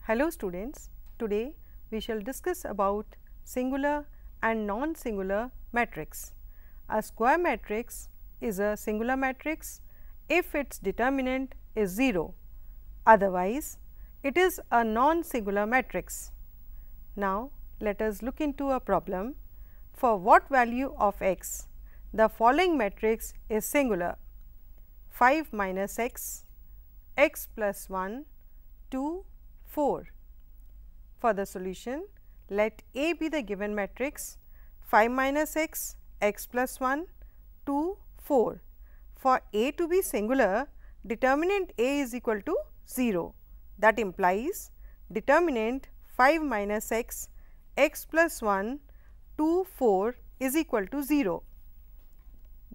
Hello students, today we shall discuss about singular and non-singular matrix. A square matrix is a singular matrix if its determinant is 0, otherwise it is a non-singular matrix. Now, let us look into a problem. For what value of x the following matrix is singular: 5 minus x, x plus 1, 2, 4. For the solution, let A be the given matrix 5 minus x, x plus 1, 2, 4. For A to be singular, determinant A is equal to 0. That implies determinant 5 minus x, x plus 1, 2, 4 is equal to 0.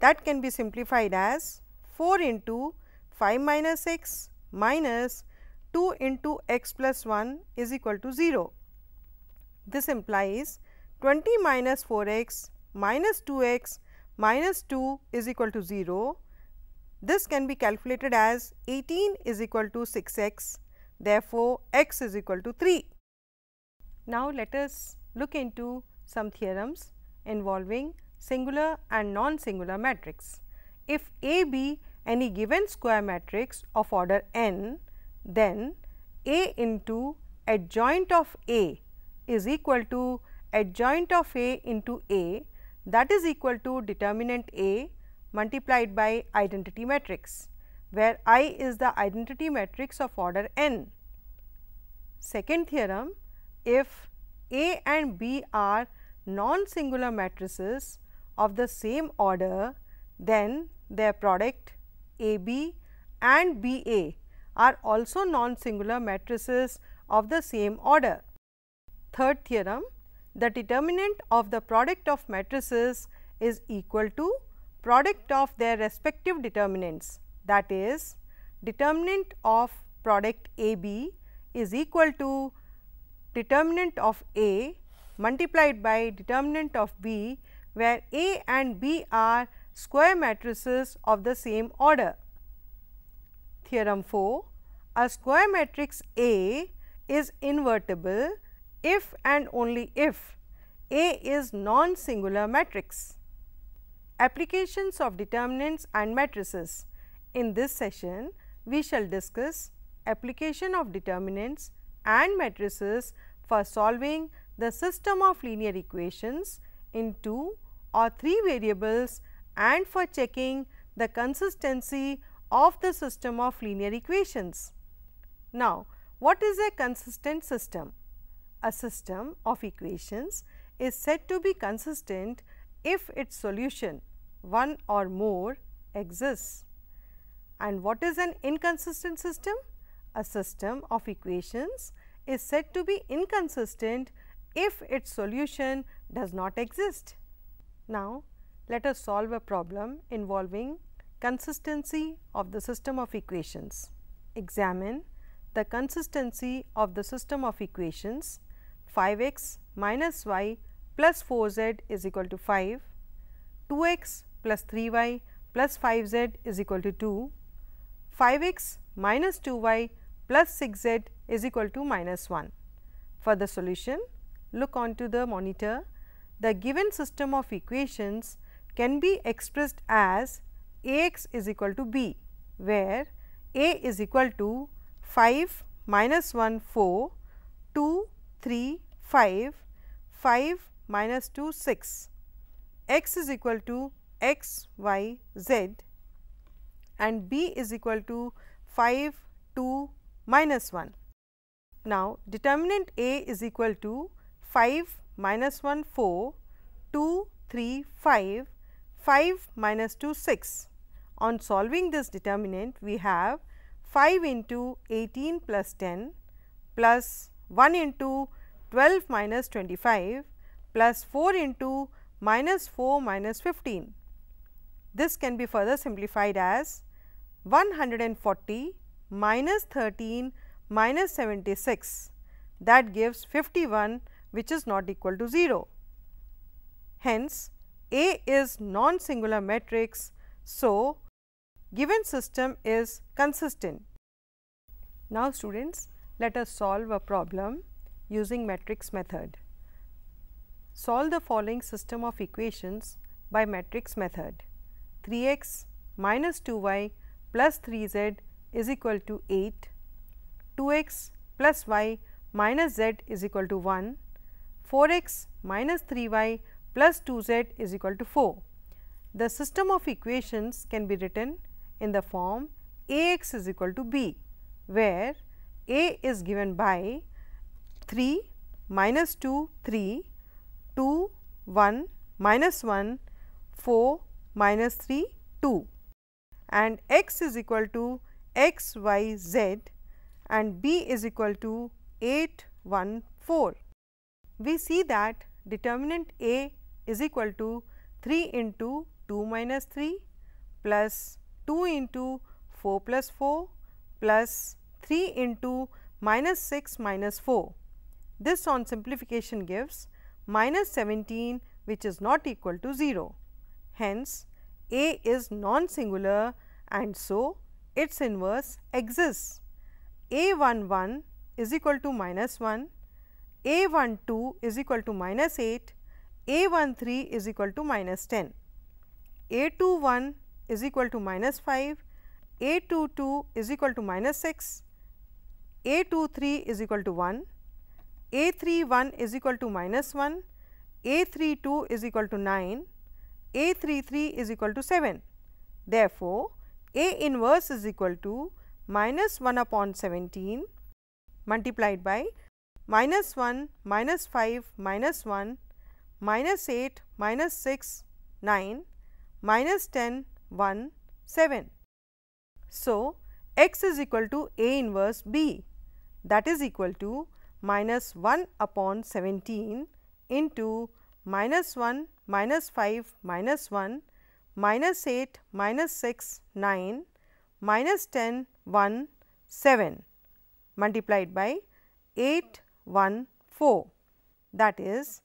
That can be simplified as 4 into 5 minus x minus 2 into x plus 1 is equal to 0. This implies 20 minus 4x minus 2x minus 2 is equal to 0. This can be calculated as 18 is equal to 6x. Therefore, x is equal to 3. Now, let us look into some theorems involving singular and non-singular matrix. If A be any given square matrix of order n, then A into adjoint of A is equal to adjoint of A into A, that is equal to determinant A multiplied by identity matrix, where I is the identity matrix of order n. Second theorem, if A and B are non-singular matrices of the same order, then their product AB and BA are also non-singular matrices of the same order. Third theorem, the determinant of the product of matrices is equal to product of their respective determinants, that is, determinant of product AB is equal to determinant of A multiplied by determinant of B, where A and B are square matrices of the same order. Theorem 4, a square matrix A is invertible if and only if A is non-singular matrix. Applications of determinants and matrices. In this session, we shall discuss application of determinants and matrices for solving the system of linear equations in 2 or 3 variables and for checking the consistency of the system of linear equations. Now, what is a consistent system? A system of equations is said to be consistent if its solution, one or more, exists. And what is an inconsistent system? A system of equations is said to be inconsistent if its solution does not exist. Now, let us solve a problem involving consistency of the system of equations. Examine the consistency of the system of equations 5x minus y plus 4z is equal to 5, 2x plus 3y plus 5z is equal to 2, 5x minus 2y plus 6z is equal to minus 1. For the solution, look onto the monitor. The given system of equations can be expressed as Ax is equal to b, where A is equal to 5 minus 1 4, 2 3 5, 5 minus 2 6, x is equal to x y z and b is equal to 5 2 minus 1. Now, determinant A is equal to 5 minus 1 4, 2 3 5, 5 minus 2 6. On solving this determinant, we have 5 into 18 plus 10 plus 1 into 12 minus 25 plus 4 into minus 4 minus 15. This can be further simplified as 140 minus 13 minus 76, that gives 51, which is not equal to 0. Hence, A is non-singular matrix, so given system is consistent. Now students, let us solve a problem using matrix method. Solve the following system of equations by matrix method. 3x minus 2y plus 3z is equal to 8, 2x plus y minus z is equal to 1, 4x minus 3y plus 2z is equal to 4. The system of equations can be written in the form Ax is equal to b, where A is given by 3 minus 2 3, 2 1 minus 1, 4 minus 3 2, and x is equal to x y z and b is equal to 8 1 4. We see that determinant A is equal to 3 into 2 minus 3 plus 2 into 4 plus 4 plus 3 into minus 6 minus 4. This on simplification gives minus 17, which is not equal to 0. Hence, A is non-singular and so its inverse exists. A11 is equal to minus 1, A12 is equal to minus 8, A13 is equal to minus 10, A21 is equal to minus 5, A22 is equal to minus 6, A23 is equal to 1, A31 is equal to minus 1, A32 is equal to 9, A33 is equal to 7. Therefore, A inverse is equal to minus 1 upon 17 multiplied by minus 1, minus 5, minus 1, minus 8, minus 6, 9, minus 10, 1, 7. So, x is equal to A inverse b, that is equal to minus 1 upon 17 into minus 1, minus 5, minus 1, minus 8, minus 6, 9, minus 10, 1, 7 multiplied by 8, 1, 4, that is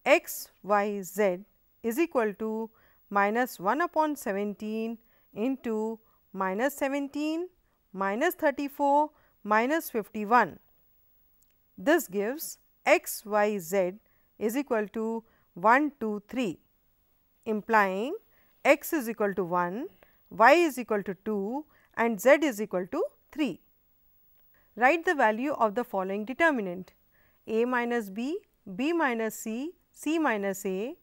x y z is equal to minus 1 upon 17 into minus 17, minus 34, minus 51. This gives x y z is equal to 1, 2, 3, implying x is equal to 1, y is equal to 2 and z is equal to 3. Write the value of the following determinant: a minus b, b minus c, c minus a,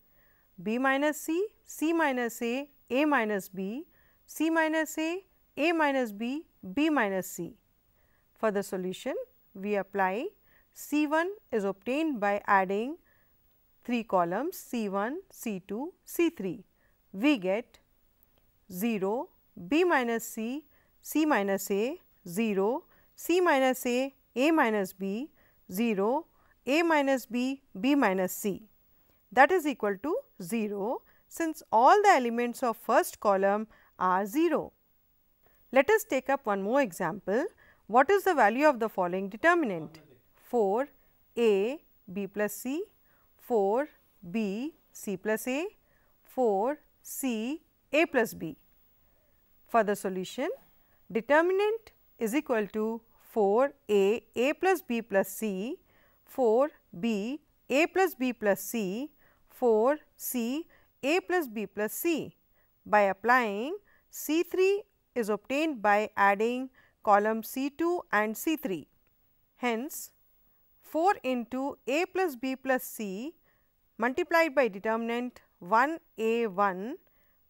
b minus c, c minus a minus b, c minus a minus b, b minus c. For the solution, we apply C1 is obtained by adding 3 columns C1, C2, C3. We get 0, b minus c, c minus a, 0, c minus a minus b, 0, a minus b, b minus c, that is equal to 0, since all the elements of first column are 0. Let us take up one more example. What is the value of the following determinant? 4 a b plus c, 4 b c plus a, 4 c a plus b. For the solution, determinant is equal to 4 a plus b plus c, 4 b a plus b plus c, 4 c a plus b plus c. By applying, C3 is obtained by adding column C2 and C3. Hence, 4 into a plus b plus c multiplied by determinant 1 a 1,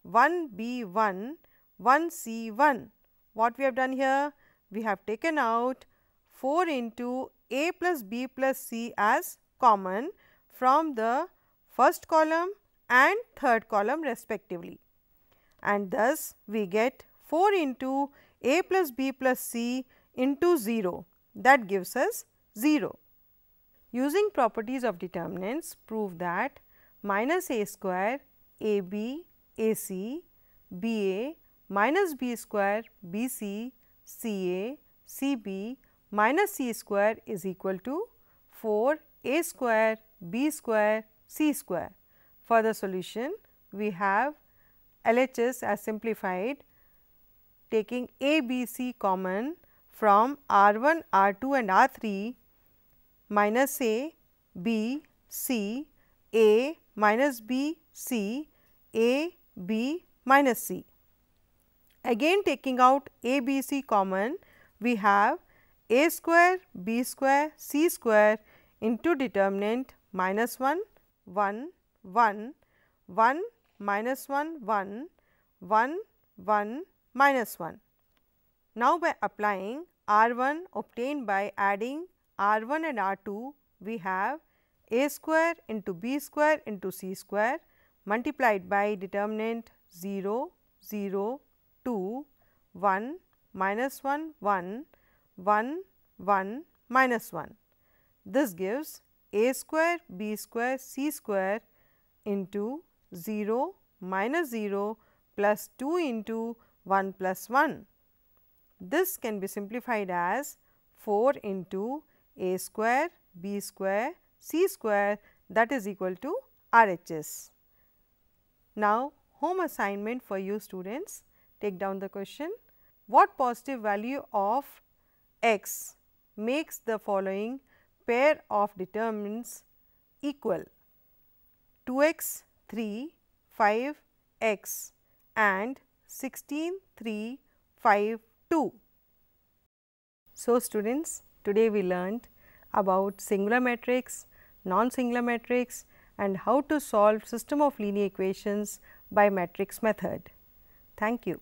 1 b 1, 1 c 1. What we have done here? We have taken out 4 into a plus b plus c as common from the first column and third column respectively, and thus we get 4 into a plus b plus c into 0, that gives us 0. Using properties of determinants, prove that minus a square a b a c b a minus b square b c c a c b minus c square is equal to 4 a square b square c square. For the solution, we have LHS as simplified, taking A, B, C common from R1, R2 and R3 minus A, B, C, A minus B, C, A, B minus C. Again taking out A, B, C common, we have A square, B square, C square into determinant minus 1, 1, 1, 1, minus 1, 1, 1, 1, minus 1. Now, by applying R1 obtained by adding R1 and R2, we have A square into B square into C square multiplied by determinant 0, 0, 2, 1, minus 1, 1, 1, 1, minus 1. This gives A square, B square, C square into 0 minus 0 plus 2 into 1 plus 1. This can be simplified as 4 into A square, B square, C square, that is equal to RHS. Now, home assignment for you students. Take down the question. What positive value of x makes the following pair of determinants equal? 2x, 3, 5 x and 16, 3, 5, 2. So, students, today we learned about singular matrix, non-singular matrix and how to solve system of linear equations by matrix method. Thank you.